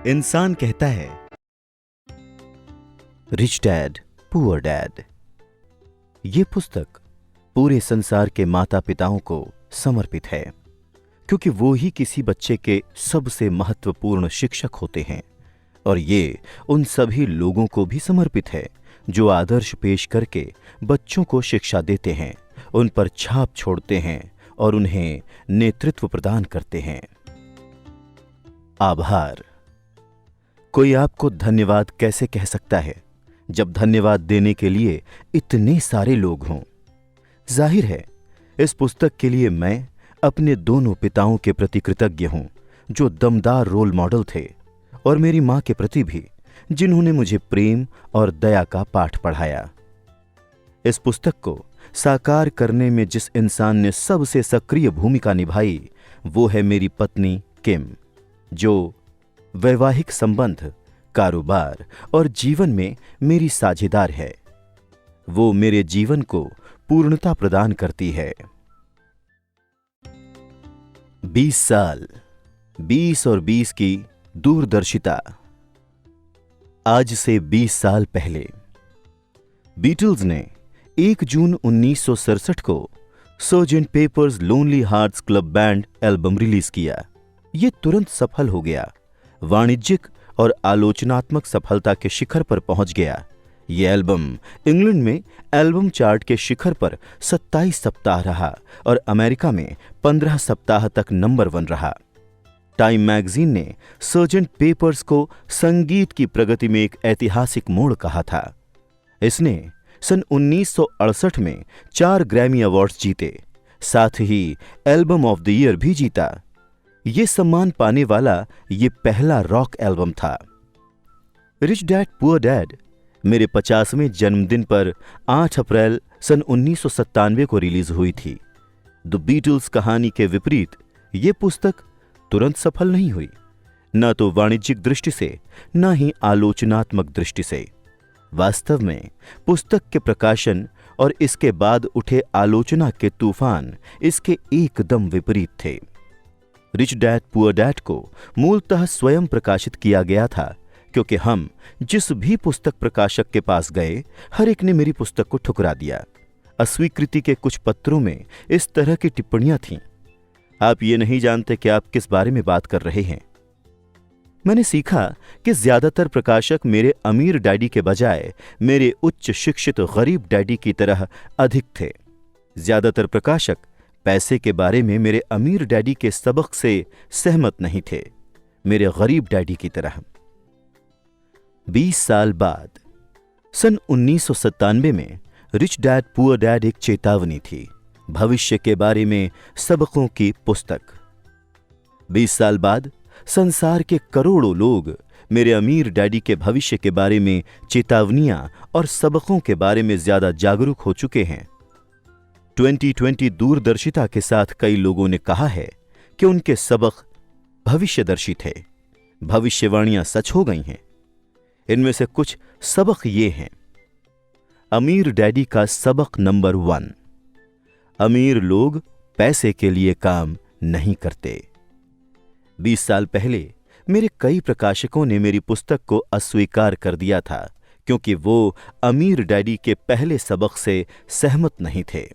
इंसान कहता है रिच डैड पुअर डैड। ये पुस्तक पूरे संसार के माता पिताओं को समर्पित है, क्योंकि वो ही किसी बच्चे के सबसे महत्वपूर्ण शिक्षक होते हैं। और ये उन सभी लोगों को भी समर्पित है जो आदर्श पेश करके बच्चों को शिक्षा देते हैं, उन पर छाप छोड़ते हैं और उन्हें नेतृत्व प्रदान करते हैं। आभार। कोई आपको धन्यवाद कैसे कह सकता है जब धन्यवाद देने के लिए इतने सारे लोग हों। जाहिर है इस पुस्तक के लिए मैं अपने दोनों पिताओं के प्रति कृतज्ञ हूं, जो दमदार रोल मॉडल थे, और मेरी मां के प्रति भी, जिन्होंने मुझे प्रेम और दया का पाठ पढ़ाया। इस पुस्तक को साकार करने में जिस इंसान ने सबसे सक्रिय भूमिका निभाई वो है मेरी पत्नी किम, जो वैवाहिक संबंध, कारोबार और जीवन में मेरी साझेदार है। वो मेरे जीवन को पूर्णता प्रदान करती है। 20 साल, 20 और 20 की दूरदर्शिता। आज से 20 साल पहले बीटल्स ने 1 जून 1967 को sergeant papers lonely hearts club band album release किया। ये तुरंत सफल हो गया, वाणिज्यिक और आलोचनात्मक सफलता के शिखर पर पहुंच गया। यह एल्बम इंग्लैंड में एल्बम चार्ट के शिखर पर 27 सप्ताह रहा और अमेरिका में 15 सप्ताह तक नंबर 1 रहा। टाइम मैगजीन ने सर्जेंट पेपर्स को संगीत की प्रगति में एक ऐतिहासिक मोड़ कहा था। इसने सन 1968 में 4 ग्रैमी अवार्ड्स जीते, साथ ही एल्बम ऑफ द ईयर भी जीता। ये सम्मान पाने वाला ये पहला रॉक एल्बम था। रिच डैड पुअर डैड मेरे 50वें जन्मदिन पर 8 अप्रैल सन 1997 को रिलीज हुई थी। द बीटल्स कहानी के विपरीत ये पुस्तक तुरंत सफल नहीं हुई, न तो वाणिज्यिक दृष्टि से न ही आलोचनात्मक दृष्टि से। वास्तव में पुस्तक के प्रकाशन और इसके बाद उठे आलोचना के तूफान इसके एकदम विपरीत थे। रिच डैड पुअर डैड को मूलतः स्वयं प्रकाशित किया गया था, क्योंकि हम जिस भी पुस्तक प्रकाशक के पास गए, हर एक ने मेरी पुस्तक को ठुकरा दिया। अस्वीकृति के कुछ पत्रों में इस तरह की टिप्पणियां थीं। आप ये नहीं जानते कि आप किस बारे में बात कर रहे हैं। मैंने सीखा कि ज्यादातर प्रकाशक मेरे अमीर डैडी के बजाय मेरे उच्च शिक्षित गरीब डैडी की तरह अधिक थे। ज्यादातर प्रकाशक पैसे के बारे में मेरे अमीर डैडी के सबक से सहमत नहीं थे, मेरे गरीब डैडी की तरह। 20 साल बाद सन 1997 में रिच डैड पुअर डैड एक चेतावनी थी, भविष्य के बारे में सबकों की पुस्तक। 20 साल बाद संसार के करोड़ों लोग मेरे अमीर डैडी के भविष्य के बारे में चेतावनियां और सबकों के बारे में ज्यादा जागरूक हो चुके हैं। 2020 दूरदर्शिता के साथ कई लोगों ने कहा है कि उनके सबक भविष्यदर्शी थे। भविष्यवाणियां सच हो गई हैं। इनमें से कुछ सबक ये हैं। अमीर डैडी का सबक नंबर 1, अमीर लोग पैसे के लिए काम नहीं करते। 20 साल पहले मेरे कई प्रकाशकों ने मेरी पुस्तक को अस्वीकार कर दिया था, क्योंकि वो अमीर डैडी के पहले सबक से सहमत नहीं थे।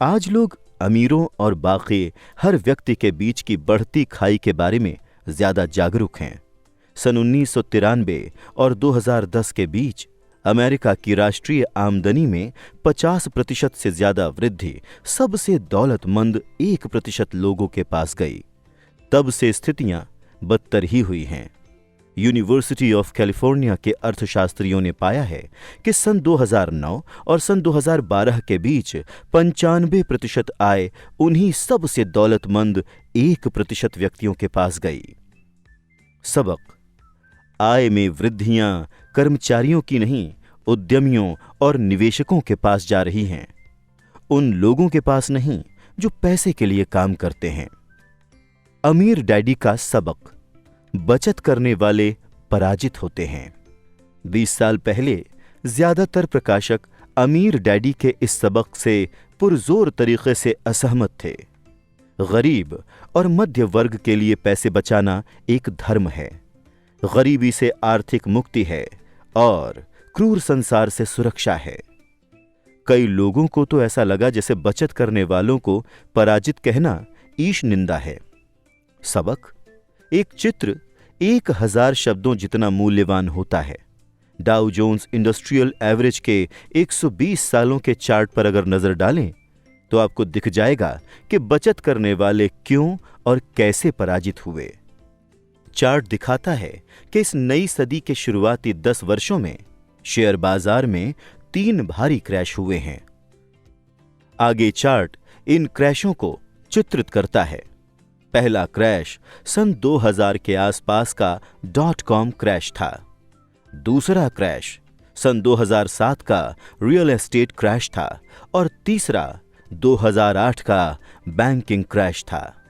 आज लोग अमीरों और बाकी हर व्यक्ति के बीच की बढ़ती खाई के बारे में ज्यादा जागरूक हैं। सन 1993 और 2010 के बीच अमेरिका की राष्ट्रीय आमदनी में 50% से ज्यादा वृद्धि सबसे दौलतमंद 1% लोगों के पास गई। तब से स्थितियां बदतर ही हुई हैं। यूनिवर्सिटी ऑफ कैलिफोर्निया के अर्थशास्त्रियों ने पाया है कि सन 2009 और सन 2012 के बीच 95% आय उन्हीं सबसे दौलतमंद 1% व्यक्तियों के पास गई। सबक: आय में वृद्धियां कर्मचारियों की नहीं, उद्यमियों और निवेशकों के पास जा रही हैं, उन लोगों के पास नहीं जो पैसे के लिए काम करते हैं। अमीर डैडी का सबक: बचत करने वाले पराजित होते हैं। 20 साल पहले ज्यादातर प्रकाशक अमीर डैडी के इस सबक से पुरजोर तरीके से असहमत थे। गरीब और मध्य वर्ग के लिए पैसे बचाना एक धर्म है, गरीबी से आर्थिक मुक्ति है और क्रूर संसार से सुरक्षा है। कई लोगों को तो ऐसा लगा जैसे बचत करने वालों को पराजित कहना ईश निंदा है। सबक: एक चित्र 1000 शब्दों जितना मूल्यवान होता है। डाउ जोन्स इंडस्ट्रियल एवरेज के 120 सालों के चार्ट पर अगर नजर डालें तो आपको दिख जाएगा कि बचत करने वाले क्यों और कैसे पराजित हुए। चार्ट दिखाता है कि इस नई सदी के शुरुआती 10 वर्षों में शेयर बाजार में 3 भारी क्रैश हुए हैं। आगे चार्ट इन क्रैशों को चित्रित करता है। पहला क्रैश सन 2000 के आसपास का .com क्रैश था। दूसरा क्रैश सन 2007 का रियल एस्टेट क्रैश था और तीसरा 2008 का बैंकिंग क्रैश था।